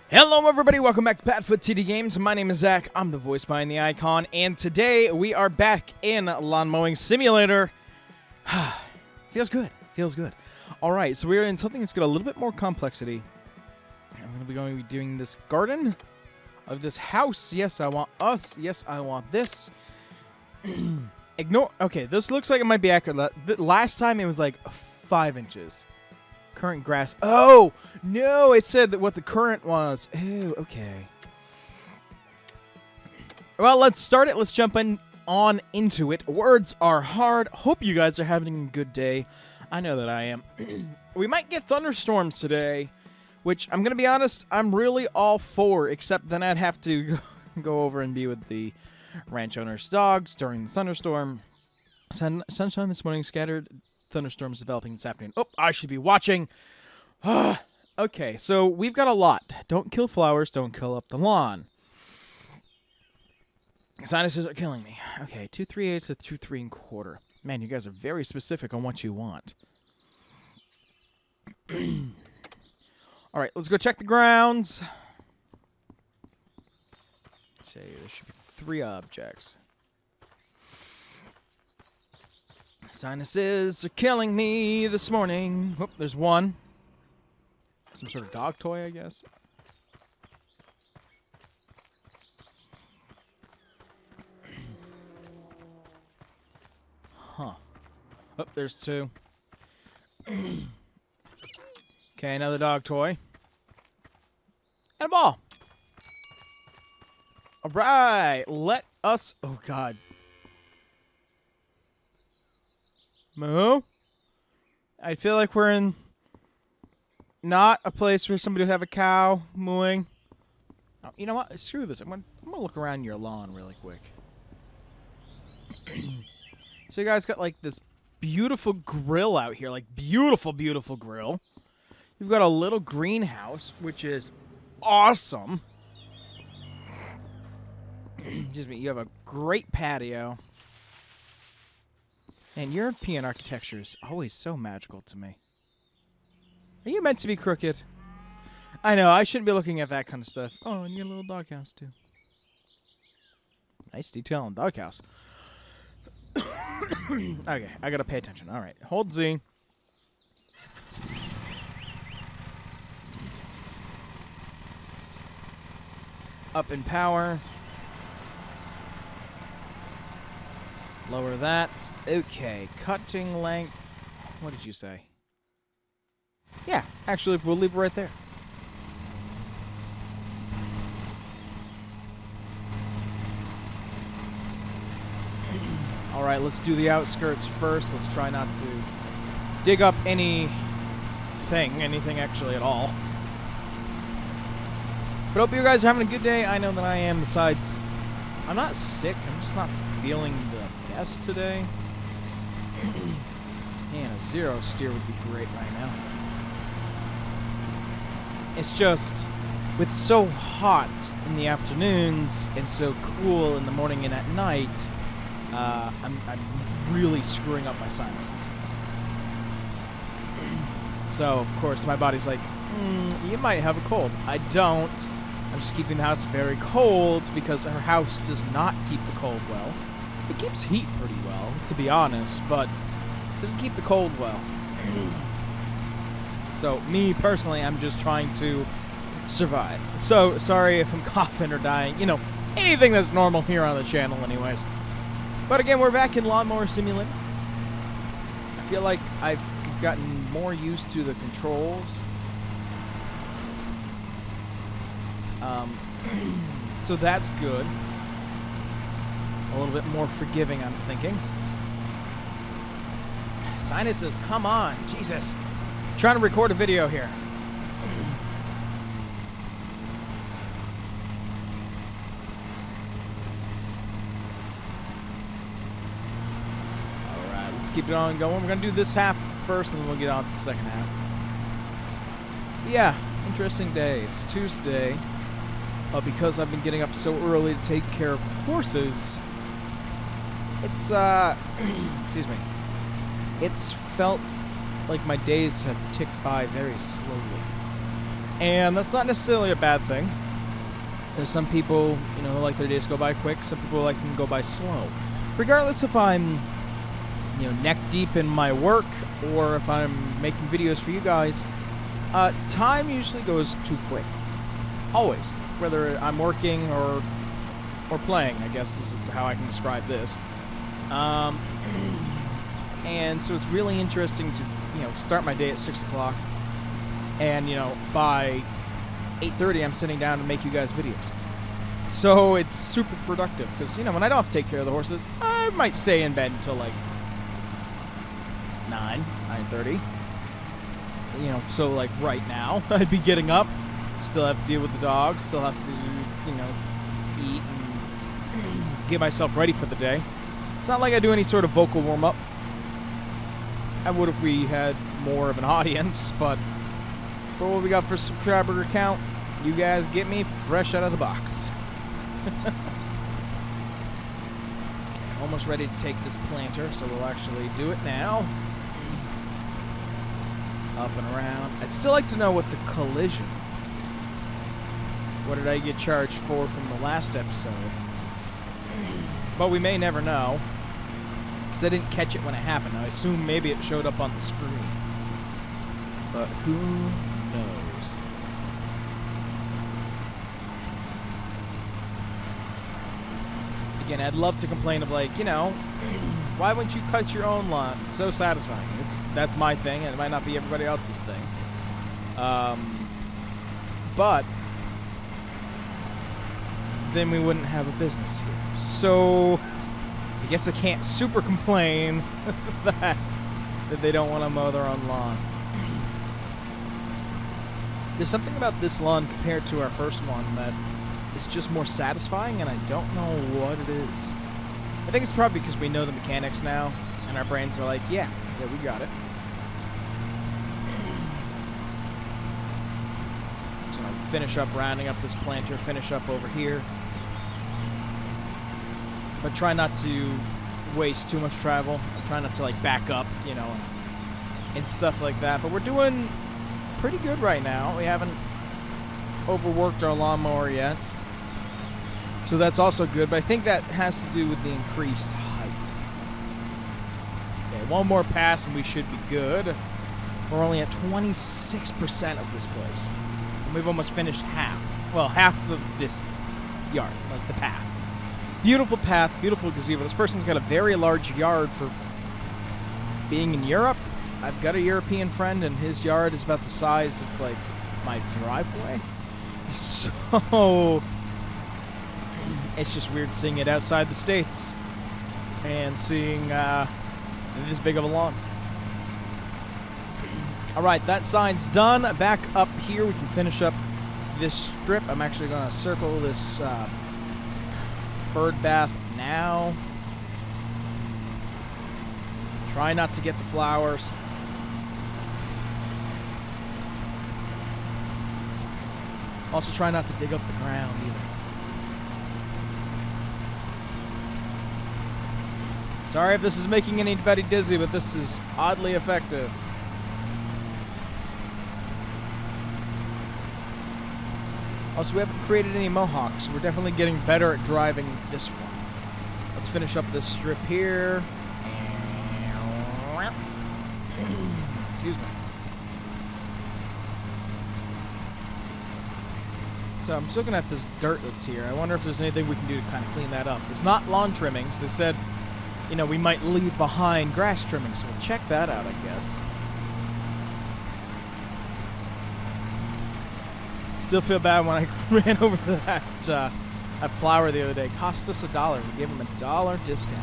Hello everybody, welcome back to PadFootTD Games. My name is Zach, I'm the voice behind the icon, and today we are back in Lawn Mowing Simulator. Feels good, feels good. Alright, so we're in something that's got a little bit more complexity. I'm going to be doing this garden of this house. Yes, I want us. Yes, I want this. Ignore, okay, this looks like it might be accurate. Last time it was like 5 inches. Current grass. Oh, no, it said that what the current was. Oh, okay. Well, let's start it. Let's jump on into it. Words are hard. Hope you guys are having a good day. I know that I am. We might get thunderstorms today, which I'm going to be honest, I'm really all for, except then I'd have to go over and be with the ranch owner's dogs during the thunderstorm. Sunshine this morning, scattered thunderstorms developing this afternoon. Oh, I should be watching. Okay, so we've got a lot. Don't kill flowers, don't kill up the lawn. Sinuses are killing me. Okay, 2 3/8 to 2 3 1/4. Man, you guys are very specific on what you want. All right, let's go check the grounds. Say there should be 3 objects. Sinuses are killing me this morning. Oh, there's one. Some sort of dog toy, I guess. Huh. Oh, there's 2. Okay, another dog toy. And a ball. All right, let us... Oh, God. Moo? I feel like we're in not a place where somebody would have a cow mooing. Oh, you know what? Screw this. I'm gonna look around your lawn really quick. So you guys got like this beautiful grill out here, like beautiful, beautiful grill. You've got a little greenhouse, which is awesome. Excuse me. You have a great patio. And European architecture is always so magical to me. Are you meant to be crooked? I know, I shouldn't be looking at that kind of stuff. Oh, and you got a little doghouse, too. Nice detail on doghouse. Okay, I gotta pay attention. All right, hold Z. Up in power. Lower that. Okay, cutting length. What did you say? Yeah, actually, we'll leave it right there. All right, let's do the outskirts first. Let's try not to dig up anything actually at all. But hope you guys are having a good day. I know that I am. Besides, I'm not sick. I'm just not feeling the best today. Man, a 0 steer would be great right now. It's just, with so hot in the afternoons and so cool in the morning and at night, I'm really screwing up my sinuses. So, of course, my body's like, you might have a cold. I don't. I'm just keeping the house very cold because our house does not keep the cold well. It keeps heat pretty well, to be honest, but doesn't keep the cold well. So, me personally, I'm just trying to survive. So, sorry if I'm coughing or dying. You know, anything that's normal here on the channel anyways. But again, we're back in Lawnmower Simulator. I feel like I've gotten more used to the controls. So that's good. A little bit more forgiving, I'm thinking. Sinuses, come on. Jesus. I'm trying to record a video here. Alright, let's keep it on going. We're going to do this half first, and then we'll get on to the second half. But yeah, interesting day. It's Tuesday. Because I've been getting up so early to take care of horses, it's, excuse me, it's felt like my days have ticked by very slowly. And that's not necessarily a bad thing. There's some people, you know, who like their days go by quick. Some people like them go by slow. Regardless if I'm, you know, neck deep in my work or if I'm making videos for you guys, time usually goes too quick. Always. Whether I'm working or playing, I guess is how I can describe this. And so it's really interesting to, you know, start my day at 6 o'clock. And, you know, by 8:30, I'm sitting down to make you guys videos. So it's super productive because, you know, when I don't have to take care of the horses, I might stay in bed until like 9:30. You know, so like right now, I'd be getting up, still have to deal with the dogs, still have to, you know, eat and get myself ready for the day. It's not like I do any sort of vocal warm-up. I would if we had more of an audience, but for what we got for subscriber count, you guys get me fresh out of the box. Almost ready to take this planter, so we'll actually do it now. Up and around. I'd still like to know what the collision. What did I get charged for from the last episode? But we may never know, because I didn't catch it when it happened. I assume maybe it showed up on the screen. But who knows? Again, I'd love to complain of, like, you know, why wouldn't you cut your own lawn? It's so satisfying. That's my thing, and it might not be everybody else's thing. But then we wouldn't have a business here. So I guess I can't super complain that they don't want to mow their own lawn. There's something about this lawn compared to our first one that is just more satisfying, and I don't know what it is. I think it's probably because we know the mechanics now, and our brains are like, yeah, we got it. So I'll finish up rounding up this planter, finish up over here. But try not to waste too much travel. I try not to, like, back up, you know, and stuff like that. But we're doing pretty good right now. We haven't overworked our lawnmower yet. So that's also good, but I think that has to do with the increased height. Okay, one more pass and we should be good. We're only at 26% of this place. And we've almost finished half. Well, half of this yard, like the path. Beautiful path, beautiful gazebo. This person's got a very large yard for being in Europe. I've got a European friend, and his yard is about the size of, like, my driveway. So it's just weird seeing it outside the States and seeing this big of a lawn. All right, that side's done. Back up here, we can finish up this strip. I'm actually going to circle this bird bath now. Try not to get the flowers. Also try not to dig up the ground either. Sorry if this is making anybody dizzy, but this is oddly effective. Also, we haven't created any mohawks. We're definitely getting better at driving this one. Let's finish up this strip here. Excuse me. So I'm just looking at this dirt that's here. I wonder if there's anything we can do to kind of clean that up. It's not lawn trimmings. They said, you know, we might leave behind grass trimmings, so we'll check that out, I guess. Still feel bad when I ran over that flower the other day. Cost us $1. We gave them $1 discount.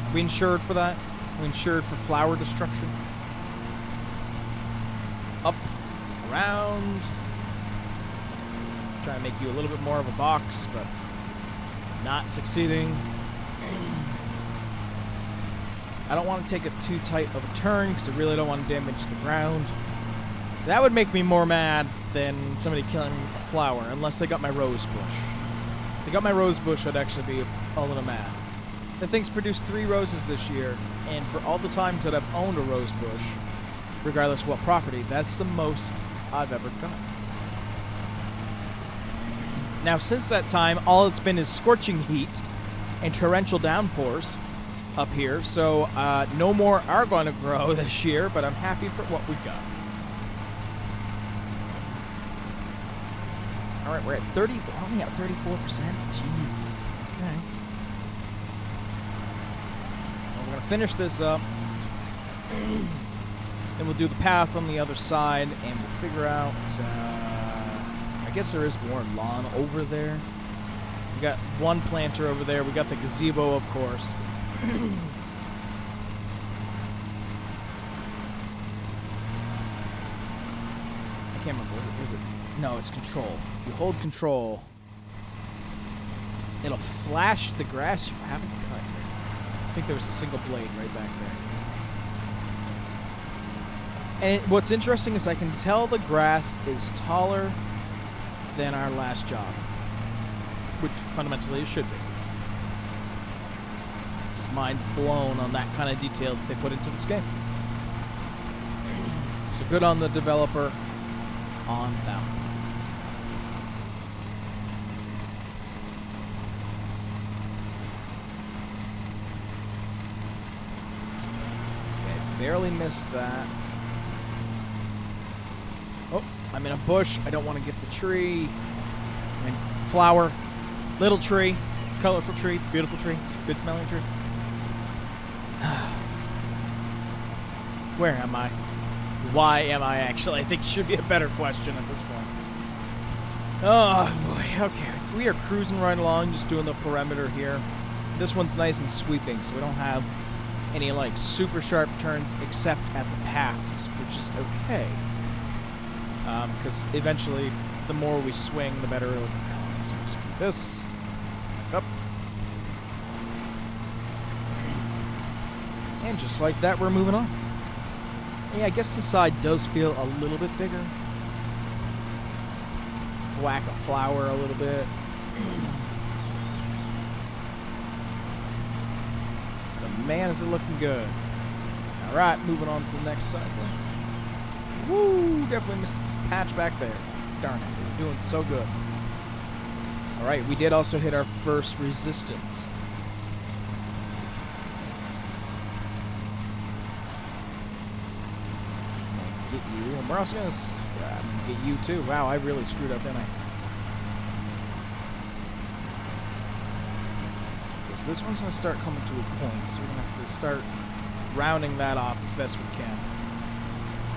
Are we insured for that? Are we insured for flower destruction? Up, around. Trying to make you a little bit more of a box, but not succeeding. I don't want to take it too tight of a turn because I really don't want to damage the ground. That would make me more mad than somebody killing a flower, unless they got my rose bush. If they got my rose bush, I'd actually be a little mad. The thing's produced 3 roses this year, and for all the times that I've owned a rose bush, regardless of what property, that's the most I've ever done. Now, since that time, all it's been is scorching heat and torrential downpours up here, so no more are going to grow this year, but I'm happy for what we got. All right, we're at 30, we're only at 34%. Jesus. Okay. Well, we're going to finish this up. Then we'll do the path on the other side, and we'll figure out, I guess there is more lawn over there. We got one planter over there. We got the gazebo, of course. I can't remember. Is it? No, it's control. If you hold control, it'll flash the grass you haven't cut. I think there was a single blade right back there. And what's interesting is I can tell the grass is taller than our last job, which fundamentally it should be. Just mind's blown on that kind of detail that they put into this game. So good on the developer on that one. Okay, barely missed that. Oh, I'm in a bush. I don't want to get the tree. I mean, flower. Little tree. Colorful tree. Beautiful tree. It's a good smelling tree. Where am I? Why am I actually? I think should be a better question at this point. Oh, boy. Okay. We are cruising right along, just doing the perimeter here. This one's nice and sweeping, so we don't have any, like, super sharp turns except at the paths, which is okay. Because eventually, the more we swing, the better it'll become. So just do this. Up. And just like that, we're moving on. Yeah, I guess this side does feel a little bit bigger. Thwack a flower a little bit. But man, is it looking good. Alright, moving on to the next side. Woo! Definitely missed a patch back there. Darn it, we're doing so good. Alright, we did also hit our first resistance. Get you, and we're also going to get you too. Wow, I really screwed up, didn't I? Okay, so this one's going to start coming to a point, so we're going to have to start rounding that off as best we can.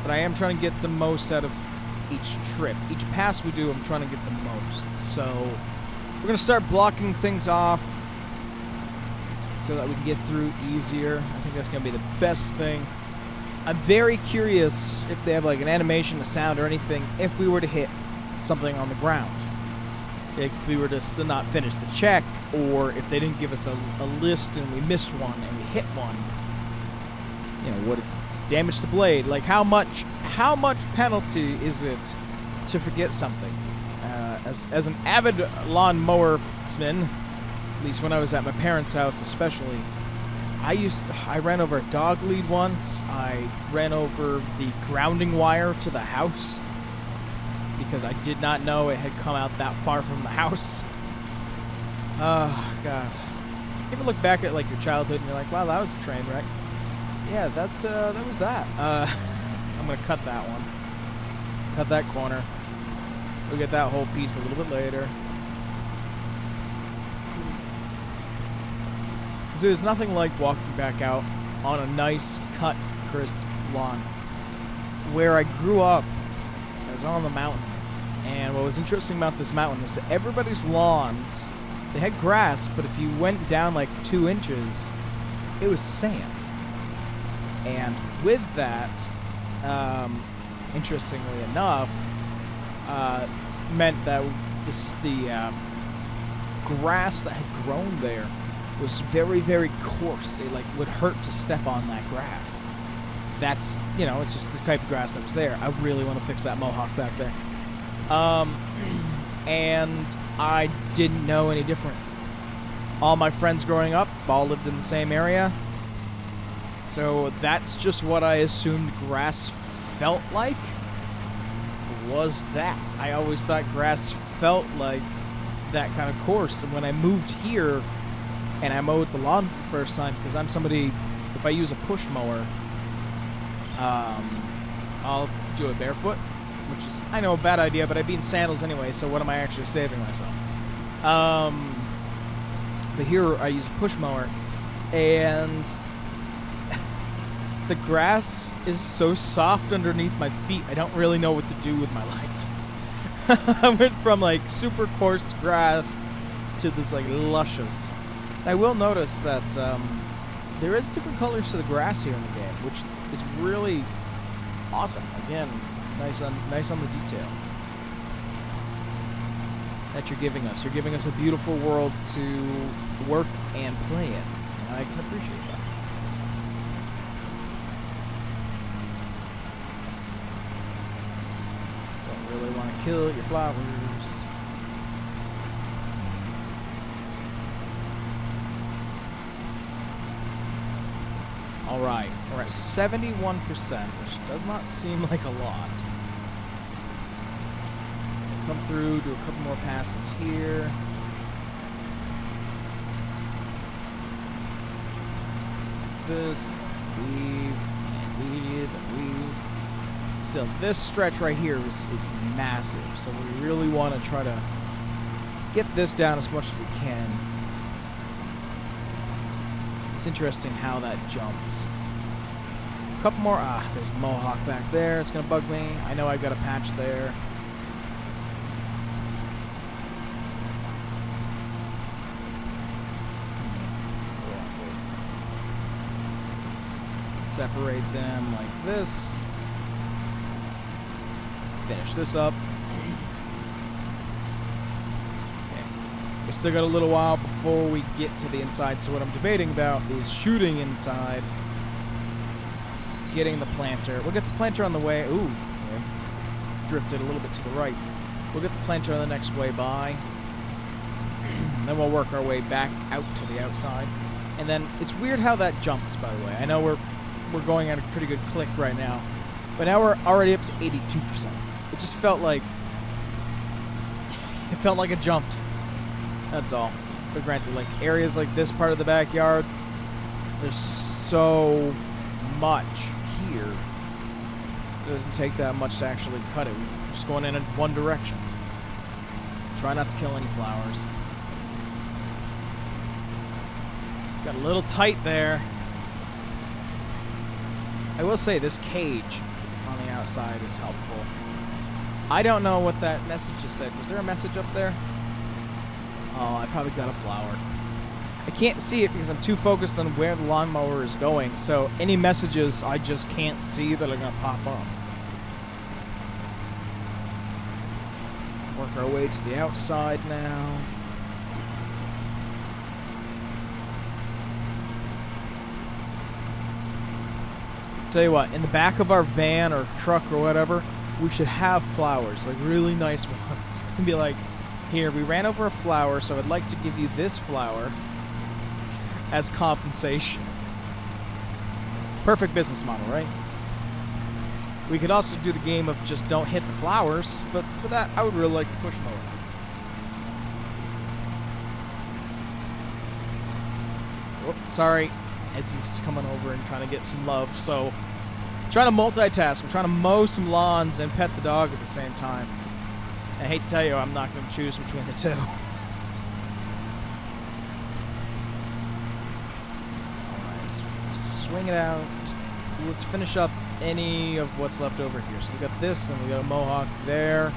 But I am trying to get the most out of each trip. Each pass we do, I'm trying to get the most. So we're going to start blocking things off so that we can get through easier. I think that's going to be the best thing. I'm very curious if they have like an animation, a sound, or anything if we were to hit something on the ground. If we were to not finish the check, or if they didn't give us a list and we missed one and we hit one. You know, would it damage the blade? Like how much penalty is it to forget something? As an avid lawnmowersman, at least when I was at my parents' house especially, I ran over a dog lead once. I ran over the grounding wire to the house because I did not know it had come out that far from the house. Oh, God. You ever look back at like your childhood and you're like, wow, that was a train wreck? Yeah, that was that. I'm going to cut that one. Cut that corner. We'll get that whole piece a little bit later. So there's nothing like walking back out on a nice, cut, crisp lawn. Where I grew up, I was on the mountain. And what was interesting about this mountain is that everybody's lawns, they had grass, but if you went down like 2 inches, it was sand. And with that, interestingly enough, meant that the grass that had grown there was very, very coarse. It like would hurt to step on that grass. That's, you know, it's just the type of grass that was there. I really want to fix that mohawk back there. And I didn't know any different. All my friends growing up all lived in the same area. So that's just what I assumed grass felt like. was that. I always thought grass felt like that kind of coarse. And when I moved here and I mowed the lawn for the first time, because I'm somebody, if I use a push mower, I'll do it barefoot, which is, I know, a bad idea, but I'd be in sandals anyway, so what am I actually saving myself? But here I use a push mower, and the grass is so soft underneath my feet, I don't really know what to do with my life. I went from like super coarse grass to this like luscious. I will notice that there is different colors to the grass here in the game, which is really awesome. Again, nice on the detail that you're giving us. You're giving us a beautiful world to work and play in, and I can appreciate that. Don't really want to kill your flowers. All right, we're at 71%, which does not seem like a lot. Come through, do a couple more passes here. This, weave, and weave, and weave. Still, this stretch right here is massive, so we really want to try to get this down as much as we can. It's interesting how that jumps. A couple more. There's a mohawk back there. It's going to bug me. I know I've got a patch there. Separate them like this. Finish this up. We still got a little while before we get to the inside, so what I'm debating about is shooting inside, getting the planter. We'll get the planter on the way. Ooh, okay. Drifted a little bit to the right. We'll get the planter on the next way by. Then we'll work our way back out to the outside. And then it's weird how that jumps, by the way. I know we're going at a pretty good click right now, but now we're already up to 82%. It just felt like it jumped. That's all. But granted, like areas like this part of the backyard, there's so much here. It doesn't take that much to actually cut it. We're just going in one direction. Try not to kill any flowers. Got a little tight there. I will say this cage on the outside is helpful. I don't know what that message just said. Was there a message up there? Oh, I probably got a flower. I can't see it because I'm too focused on where the lawnmower is going, so any messages I just can't see that are going to pop up. Work our way to the outside now. Tell you what, in the back of our van or truck or whatever, we should have flowers, like really nice ones. And be like, here, we ran over a flower, so I'd like to give you this flower as compensation. Perfect business model, right? We could also do the game of just don't hit the flowers, but for that, I would really like to push mower. Whoop, sorry. Edsy's coming over and trying to get some love, so trying to multitask. We're trying to mow some lawns and pet the dog at the same time. I hate to tell you, I'm not going to choose between the two. Alright, swing it out. Let's finish up any of what's left over here. So we got this, and we got a mohawk there.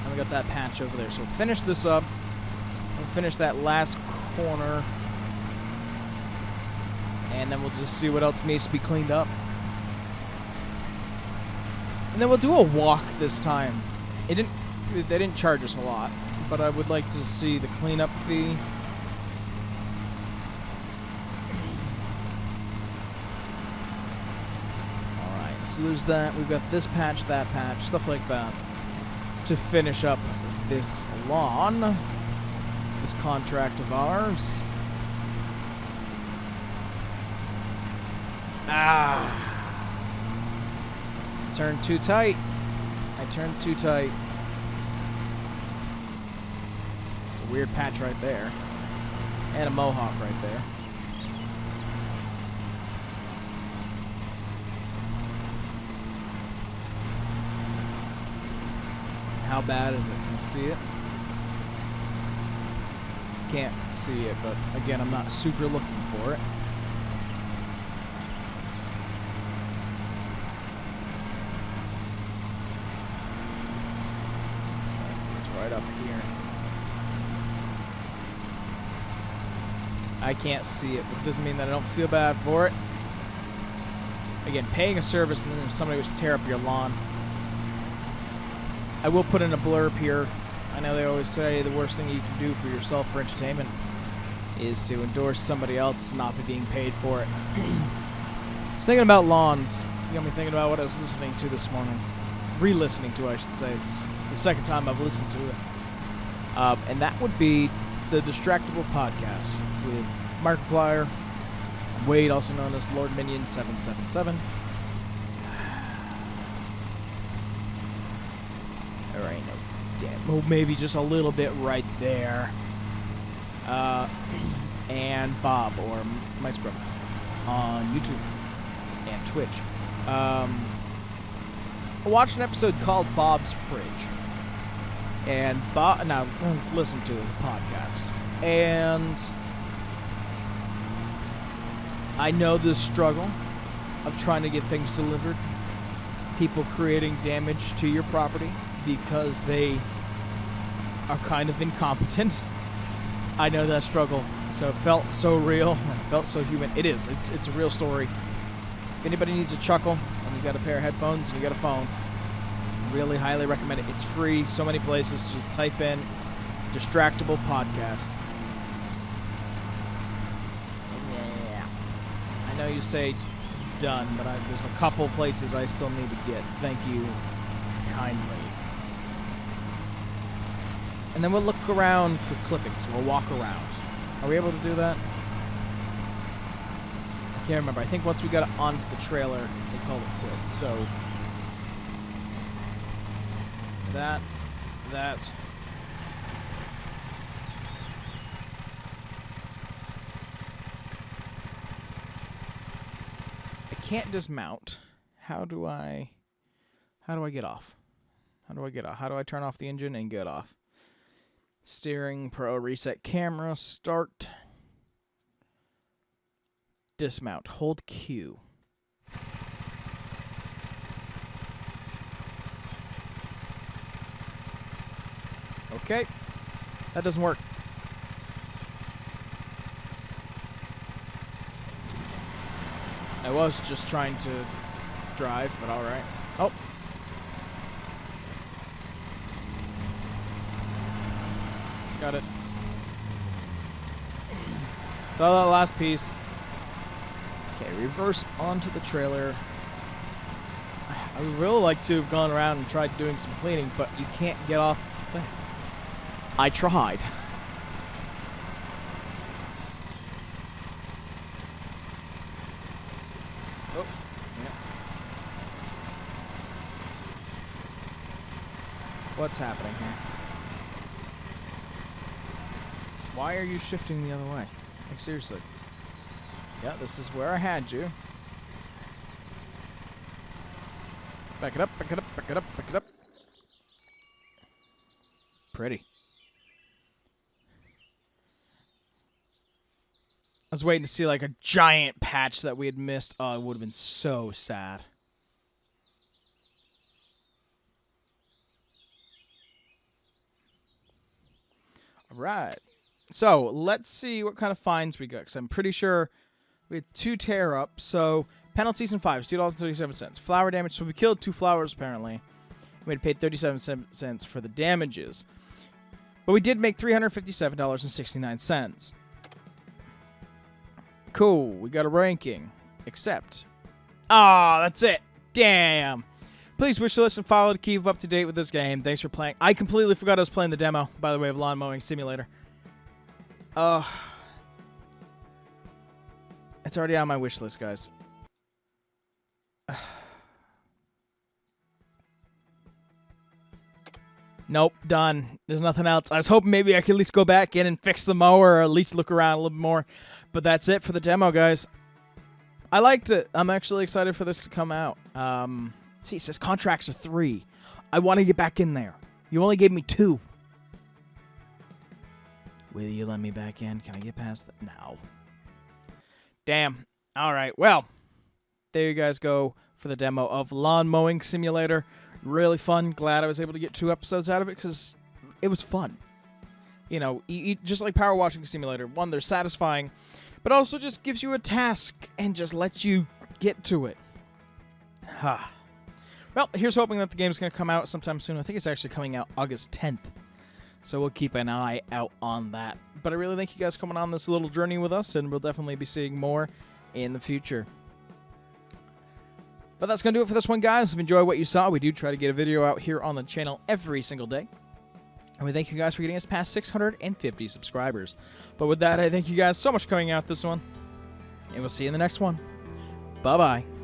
And we got that patch over there. So we'll finish this up. We'll finish that last corner. And then we'll just see what else needs to be cleaned up. And then we'll do a walk this time. They didn't charge us a lot, but I would like to see the cleanup fee. Alright, so there's that. We've got this patch, that patch, stuff like that. To finish up this lawn. This contract of ours. Turned too tight. I turned too tight. It's a weird patch right there. And a mohawk right there. How bad is it? Can you see it? Can't see it, but again, I'm not super looking for it. Let's see, it's right up here. I can't see it, but it doesn't mean that I don't feel bad for it. Again, paying a service and then somebody was to tear up your lawn. I will put in a blurb here. I know they always say the worst thing you can do for yourself for entertainment is to endorse somebody else and not be being paid for it. Just thinking about lawns. You got me thinking about what I was listening to this morning. Re-listening to, I should say. It's the second time I've listened to it. And that would be the Distractable Podcast with Markiplier, Wade, also known as Lord Minion 777. There ain't no damn. Well, maybe just a little bit right there. And Bob, or Mice Brother, on YouTube and Twitch. I watched an episode called Bob's Fridge. And Bob, now listen to his podcast. And I know the struggle of trying to get things delivered. People creating damage to your property because they are kind of incompetent. I know that struggle. So it felt so real and it felt so human. It is. It's a real story. If anybody needs a chuckle and you got a pair of headphones and you got a phone, really highly recommend it. It's free. So many places. Just type in Distractable Podcast. Yeah. I know you say done, but there's a couple places I still need to get. Thank you kindly. And then we'll look around for clippings. We'll walk around. Are we able to do that? I can't remember. I think once we got onto the trailer, they called it quits. So that. I can't dismount. How do I get off? How do I turn off the engine and get off? Steering, Pro, reset camera, start. Dismount. Hold Q. Okay. That doesn't work. I was just trying to drive, but alright. Oh. Got it. So that last piece. Okay, reverse onto the trailer. I would really like to have gone around and tried doing some cleaning, but you can't get off the thing. I tried. Oh, yeah. What's happening here? Why are you shifting the other way? Like, seriously. Yeah, this is where I had you. Back it up, back it up, back it up, back it up. Pretty. I was waiting to see like a giant patch that we had missed. Oh, it would have been so sad. All right. So, let's see what kind of fines we got, because I'm pretty sure we had 2 tear-ups. So, penalties and fines, $2.37. Flower damage, so we killed 2 flowers, apparently. We had paid 37 cents for the damages. But we did make $357.69. Cool, we got a ranking. Except. Ah, that's it. Damn. Please wish to listen, follow to keep up to date with this game. Thanks for playing. I completely forgot I was playing the demo, by the way, of Lawn Mowing Simulator. It's already on my wish list, guys. Nope, done. There's nothing else. I was hoping maybe I could at least go back in and fix the mower or at least look around a little bit more. But that's it for the demo, guys. I liked it. I'm actually excited for this to come out. See, it says contracts are 3. I want to get back in there. You only gave me 2. Will you let me back in? Can I get past that? No. Damn. All right. Well, there you guys go for the demo of Lawn Mowing Simulator. Really fun. Glad I was able to get 2 episodes out of it because it was fun. You know, just like Power Washing Simulator. One, they're satisfying, but also just gives you a task and just lets you get to it. Well, here's hoping that the game's going to come out sometime soon. I think it's actually coming out August 10th. So we'll keep an eye out on that. But I really thank you guys for coming on this little journey with us, and we'll definitely be seeing more in the future. But that's going to do it for this one, guys. If you enjoyed what you saw, we do try to get a video out here on the channel every single day. And we thank you guys for getting us past 650 subscribers. But with that, I thank you guys so much for coming out this one. And we'll see you in the next one. Bye-bye.